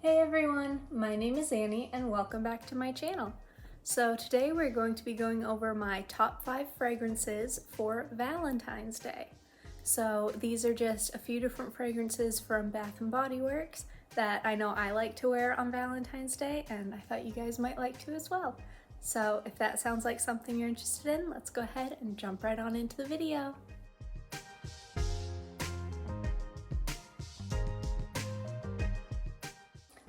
Hey everyone, my name is Annie and welcome back to my channel. So today we're going to be going over my top 5 fragrances for Valentine's Day. So these are just a few different fragrances from Bath & Body Works that I know I like to wear on Valentine's Day and I thought you guys might like to as well. So if that sounds like something you're interested in, let's go ahead and jump right on into the video.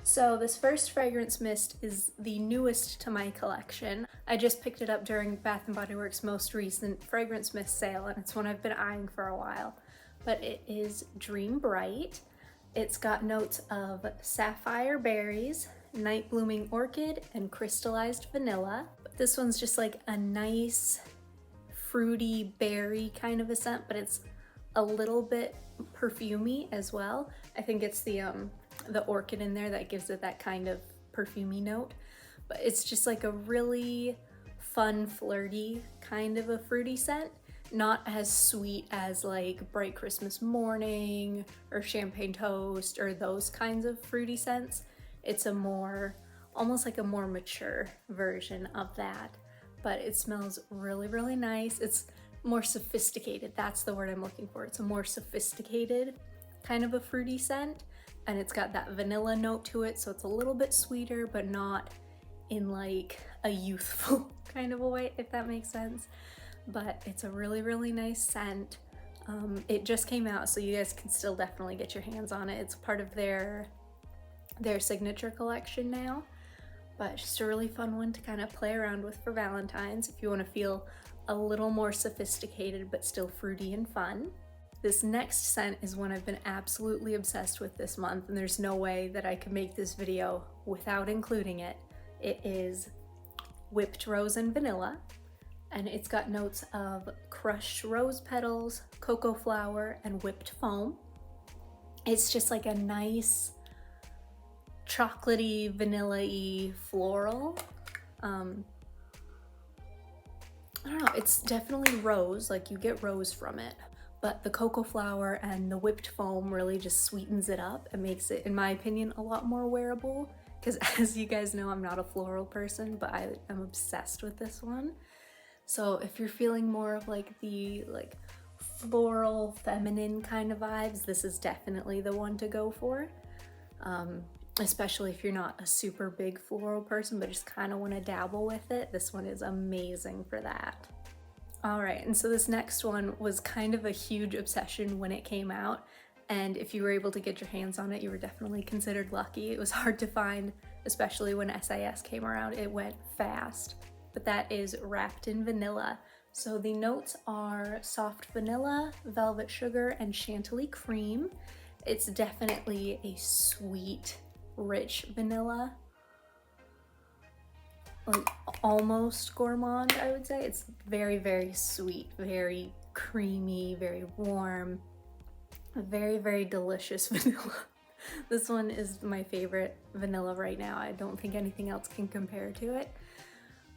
So this first fragrance mist is the newest to my collection. I just picked it up during Bath & Body Works' most recent fragrance mist sale and it's one I've been eyeing for a while. But it is Dream Bright. It's got notes of sapphire berries, night blooming orchid, and crystallized vanilla. But this one's just like a nice fruity berry kind of a scent, but it's a little bit perfumey as well. I think it's the orchid in there that gives it that kind of perfumey note, but it's just like a really fun, flirty kind of a fruity scent. Not as sweet as like Bright Christmas Morning or Champagne Toast or those kinds of fruity scents. It's a more, almost like a more mature version of that, but it smells really, really nice. It's more sophisticated. That's the word I'm looking for. It's a more sophisticated kind of a fruity scent. And it's got that vanilla note to it, so it's a little bit sweeter, but not in like a youthful kind of a way, if that makes sense. But it's a really, really nice scent. It just came out, so you guys can still definitely get your hands on it. It's part of their signature collection now, but just a really fun one to kind of play around with for Valentine's if you want to feel a little more sophisticated, but still fruity and fun. This next scent is one I've been absolutely obsessed with this month, and there's no way that I could make this video without including it. It is Whipped Rose and Vanilla, and it's got notes of crushed rose petals, cocoa flower, and whipped foam. It's just like a nice chocolatey, vanilla-y floral. I don't know, it's definitely rose, like you get rose from it. But the cocoa flower and the whipped foam really just sweetens it up and makes it, in my opinion, a lot more wearable. Because as you guys know, I'm not a floral person, but I am obsessed with this one. So if you're feeling more of like the floral, feminine kind of vibes, this is definitely the one to go for. Especially if you're not a super big floral person, but just kind of want to dabble with it. This one is amazing for that. All right, and so this next one was kind of a huge obsession when it came out, and if you were able to get your hands on it, you were definitely considered lucky. It was hard to find, especially when SIS came around. It went fast, but that is Wrapped in Vanilla. So the notes are soft vanilla, velvet sugar, and chantilly cream. It's definitely a sweet, rich vanilla. Like almost gourmand, I would say. It's very, very sweet, very creamy, very warm, very, very delicious vanilla. This one is my favorite vanilla right now. I don't think anything else can compare to it.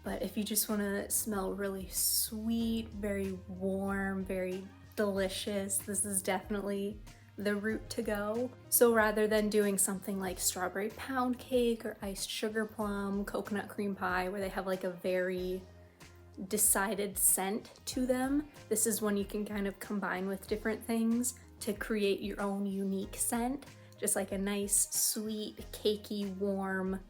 But if you just want to smell really sweet, very warm, very delicious, this is definitely the route to go. So rather than doing something like strawberry pound cake or iced sugar plum, coconut cream pie, where they have like a very decided scent to them, this is one you can kind of combine with different things to create your own unique scent. Just like a nice, sweet, cakey, warm,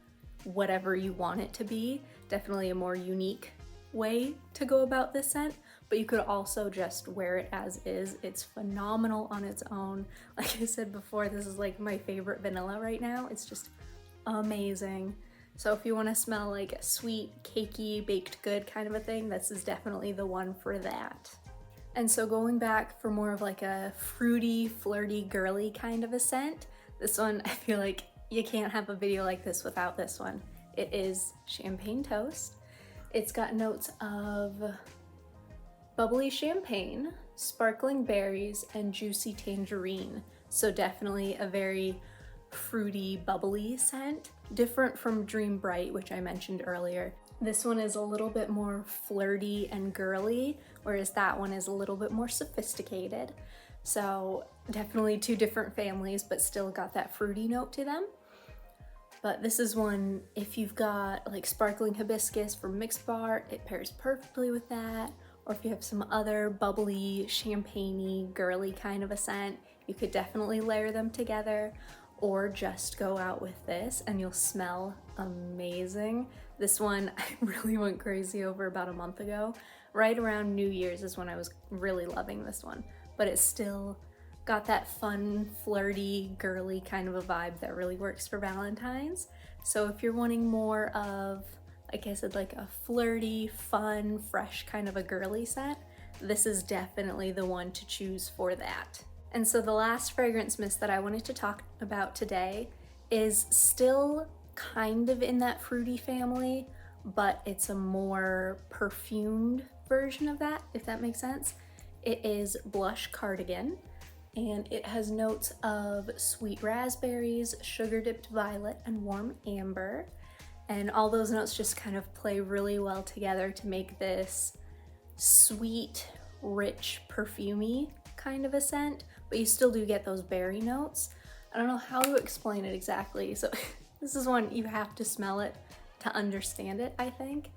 whatever you want it to be. Definitely a more unique way to go about this scent. But you could also just wear it as is. It's phenomenal on its own. Like I said before, this is like my favorite vanilla right now. It's just amazing. So if you want to smell like a sweet, cakey, baked good kind of a thing, this is definitely the one for that. And so going back for more of like a fruity, flirty, girly kind of a scent, this one, I feel like you can't have a video like this without this one. It is Champagne Toast. It's got notes of bubbly champagne, sparkling berries, and juicy tangerine. So definitely a very fruity, bubbly scent. Different from Dream Bright, which I mentioned earlier. This one is a little bit more flirty and girly, whereas that one is a little bit more sophisticated. So definitely two different families, but still got that fruity note to them. But this is one, if you've got like sparkling hibiscus from Mixed Bar, it pairs perfectly with that. Or if you have some other bubbly, champagne-y, girly kind of a scent, you could definitely layer them together, or just go out with this and you'll smell amazing. This one I really went crazy over about a month ago. Right around New Year's is when I was really loving this one, but it's still got that fun, flirty, girly kind of a vibe that really works for Valentine's. So if you're wanting more of, like I said, like a flirty, fun, fresh kind of a girly scent, this is definitely the one to choose for that. And so the last fragrance mist that I wanted to talk about today is still kind of in that fruity family, but it's a more perfumed version of that, if that makes sense. It is Blush Cardigan, and it has notes of sweet raspberries, sugar-dipped violet, and warm amber. And all those notes just kind of play really well together to make this sweet, rich, perfumey kind of a scent, but you still do get those berry notes. I don't know how to explain it exactly, so this is one you have to smell it to understand it, I think.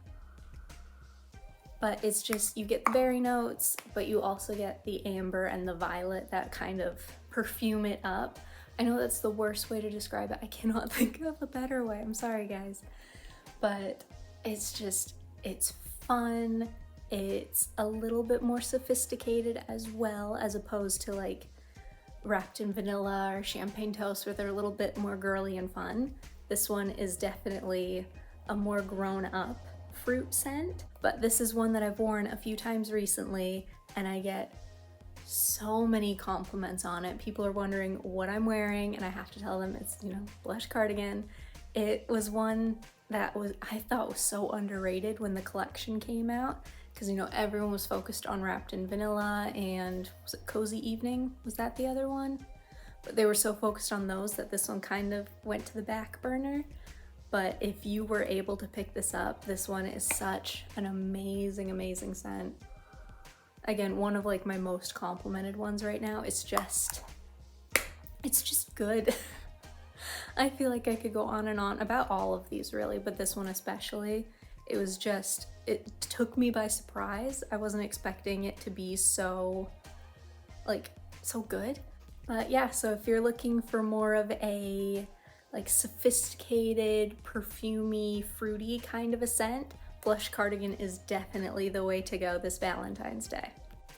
But it's just, you get the berry notes, but you also get the amber and the violet that kind of perfume it up. I know that's the worst way to describe it. I cannot think of a better way. I'm sorry, guys. But it's just, it's fun. It's a little bit more sophisticated as well, as opposed to like Wrapped in Vanilla or Champagne Toast, where they're a little bit more girly and fun. This one is definitely a more grown up fruit scent, but this is one that I've worn a few times recently and I get so many compliments on it. People are wondering what I'm wearing and I have to tell them it's, you know, Blush Cardigan. It was one that I thought was so underrated when the collection came out, because, you know, everyone was focused on Wrapped in Vanilla and was it Cozy Evening? Was that the other one? But they were so focused on those that this one kind of went to the back burner. But if you were able to pick this up, this one is such an amazing, amazing scent. Again, one of like my most complimented ones right now. It's just good. I feel like I could go on and on about all of these really, but this one especially. It was just, it took me by surprise. I wasn't expecting it to be so, like, so good. But yeah, so if you're looking for more of a like sophisticated, perfumey, fruity kind of a scent, Blush Cardigan is definitely the way to go this Valentine's Day.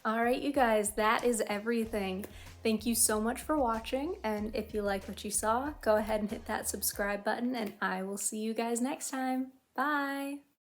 All right, you guys, that is everything. Thank you so much for watching, and if you like what you saw, go ahead and hit that subscribe button, and I will see you guys next time. Bye!